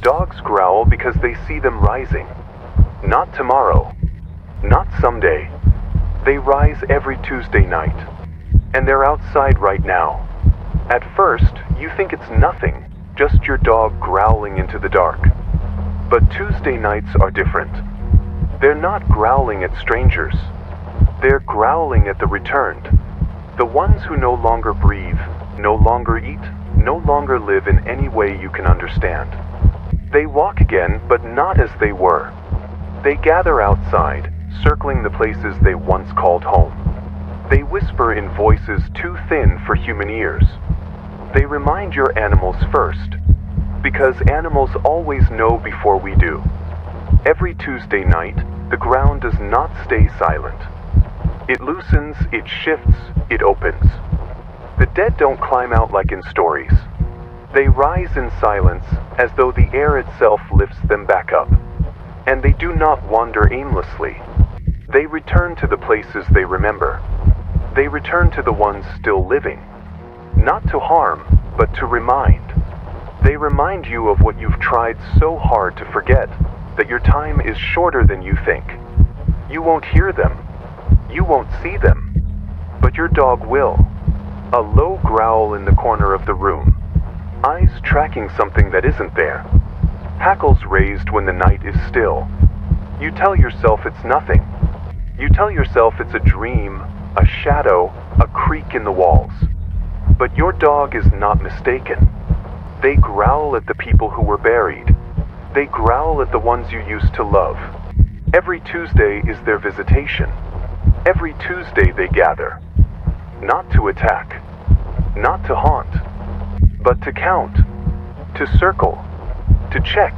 Dogs growl because they see them rising. Not tomorrow. Not someday. They rise every Tuesday night. And they're outside right now. At first, you think it's nothing, just your dog growling into the dark. But Tuesday nights are different. They're not growling at strangers. They're growling at the returned. The ones who no longer breathe, no longer eat, no longer live in any way you can understand. They walk again, but not as they were. They gather outside, circling the places they once called home. They whisper in voices too thin for human ears. They remind your animals first, because animals always know before we do. Every Tuesday night, the ground does not stay silent. It loosens, it shifts, it opens. The dead don't climb out like in stories. They rise in silence as though the air itself lifts them back up. And they do not wander aimlessly. They return to the places they remember. They return to the ones still living. Not to harm, but to remind. They remind you of what you've tried so hard to forget, that your time is shorter than you think. You won't hear them. You won't see them. But your dog will. A low growl in the corner of the room. Eyes tracking something that isn't there. Hackles raised when the night is still. You tell yourself it's nothing. You tell yourself it's a dream, a shadow, a creak in the walls. But your dog is not mistaken. They growl at the people who were buried. They growl at the ones you used to love. Every Tuesday is their visitation. Every Tuesday they gather. Not to attack. Not to haunt. But to count. To circle. To check.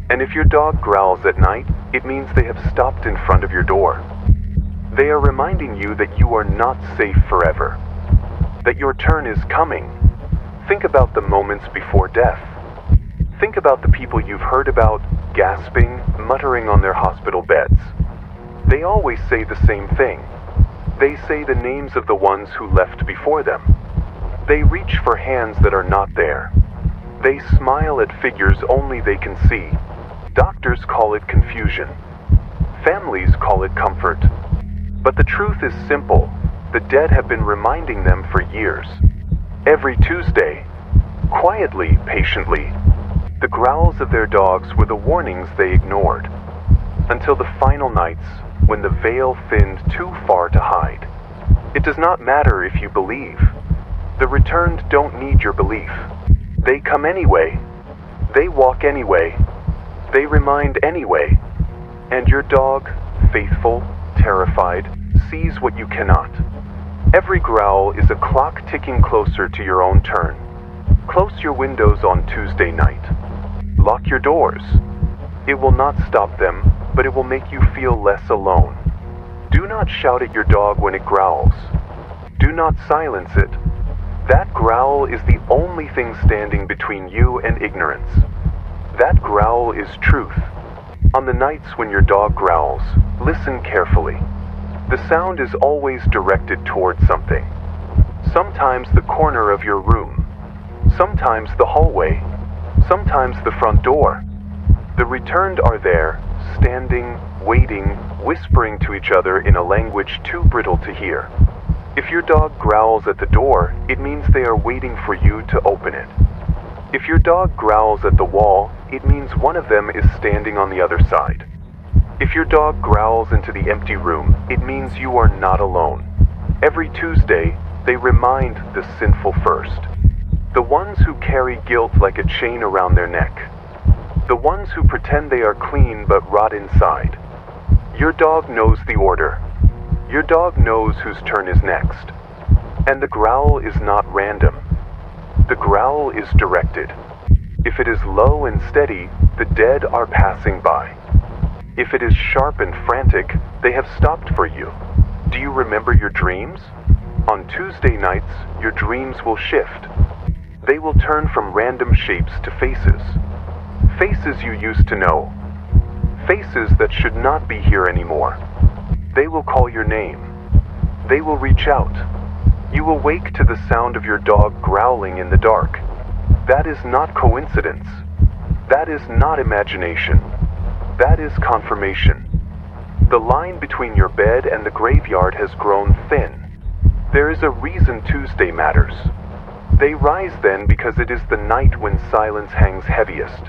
And if your dog growls at night, it means they have stopped in front of your door. They are reminding you that you are not safe forever. That your turn is coming. Think about the moments before death. Think about the people you've heard about, gasping, muttering on their hospital beds. They always say the same thing. They say the names of the ones who left before them. They reach for hands that are not there. They smile at figures only they can see. Doctors call it confusion. Families call it comfort. But the truth is simple. The dead have been reminding them for years. Every Tuesday, quietly, patiently, the growls of their dogs were the warnings they ignored. Until the final nights, when the veil thinned too far to hide. It does not matter if you believe. The returned don't need your belief. They come anyway. They walk anyway. They remind anyway. And your dog, faithful, terrified, sees what you cannot. Every growl is a clock ticking closer to your own turn. Close your windows on Tuesday night. Lock your doors. It will not stop them, but it will make you feel less alone. Do not shout at your dog when it growls. Do not silence it. That growl is the only thing standing between you and ignorance. That growl is truth. On the nights when your dog growls, listen carefully. The sound is always directed towards something. Sometimes the corner of your room. Sometimes the hallway. Sometimes the front door. The returned are there, standing, waiting, whispering to each other in a language too brittle to hear. If your dog growls at the door, it means they are waiting for you to open it. If your dog growls at the wall, it means one of them is standing on the other side. If your dog growls into the empty room, it means you are not alone. Every Tuesday, they remind the sinful first. The ones who carry guilt like a chain around their neck. The ones who pretend they are clean but rot inside. Your dog knows the order. Your dog knows whose turn is next. And the growl is not random. The growl is directed. If it is low and steady, the dead are passing by. If it is sharp and frantic, they have stopped for you. Do you remember your dreams? On Tuesday nights, your dreams will shift. They will turn from random shapes to faces. Faces you used to know. Faces that should not be here anymore. They will call your name. They will reach out. You will wake to the sound of your dog growling in the dark. That is not coincidence. That is not imagination. That is confirmation. The line between your bed and the graveyard has grown thin. There is a reason Tuesday matters. They rise then because it is the night when silence hangs heaviest.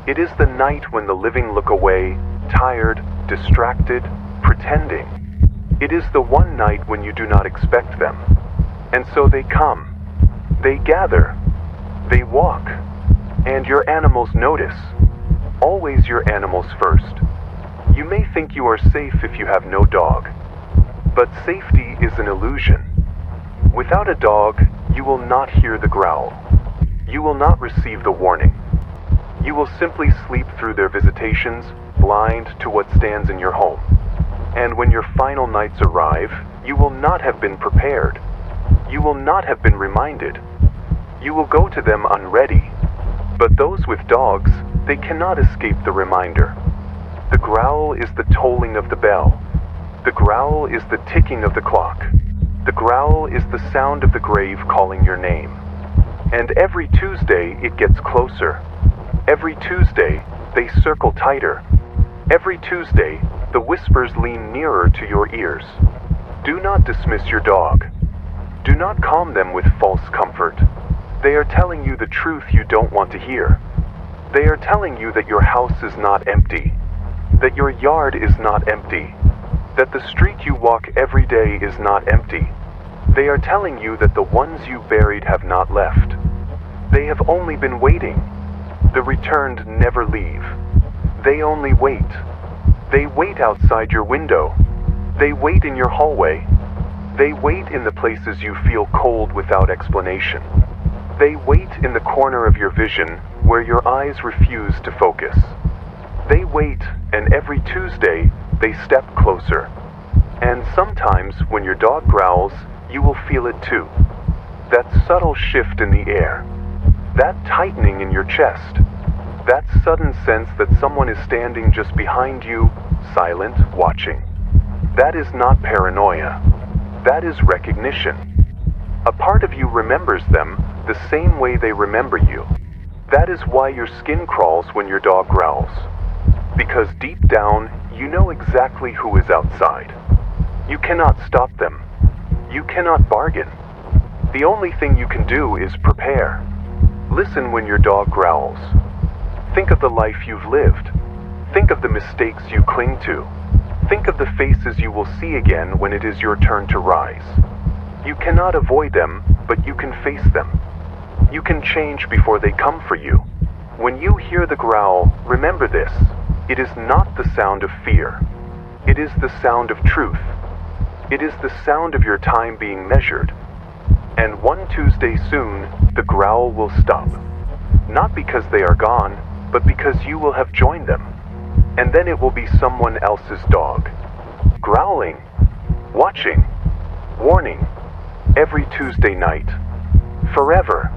It is the night when the living look away, tired, distracted, pretending. It is the one night when you do not expect them. And so they come. They gather. They walk. And your animals notice. Always your animals first. You may think you are safe if you have no dog. But safety is an illusion. Without a dog, you will not hear the growl. You will not receive the warning. You will simply sleep through their visitations, blind to what stands in your home. And when your final nights arrive, you will not have been prepared. You will not have been reminded. You will go to them unready. But those with dogs, they cannot escape the reminder. The growl is the tolling of the bell. The growl is the ticking of the clock. The growl is the sound of the grave calling your name. And every Tuesday it gets closer. Every Tuesday they circle tighter. Every Tuesday the whispers lean nearer to your ears. Do not dismiss your dog. Do not calm them with false comfort. They are telling you the truth you don't want to hear. They are telling you that your house is not empty, that your yard is not empty, that the street you walk every day is not empty. They are telling you that the ones you buried have not left. They have only been waiting. The returned never leave. They only wait. They wait outside your window. They wait in your hallway. They wait in the places you feel cold without explanation. They wait in the corner of your vision where your eyes refuse to focus. They wait, and every Tuesday they step closer. And sometimes when your dog growls, you will feel it too. That subtle shift in the air. That tightening in your chest. That sudden sense that someone is standing just behind you, silent, watching. That is not paranoia. That is recognition. A part of you remembers them the same way they remember you. That is why your skin crawls when your dog growls. Because deep down, you know exactly who is outside. You cannot stop them. You cannot bargain. The only thing you can do is prepare. Listen when your dog growls. Think of the life you've lived. Think of the mistakes you cling to. Think of the faces you will see again when it is your turn to rise. You cannot avoid them, but you can face them. You can change before they come for you. When you hear the growl, remember this. It is not the sound of fear. It is the sound of truth. It is the sound of your time being measured. And one Tuesday soon, the growl will stop. Not because they are gone, but because you will have joined them. And then it will be someone else's dog. Growling, watching, warning, every Tuesday night. Forever.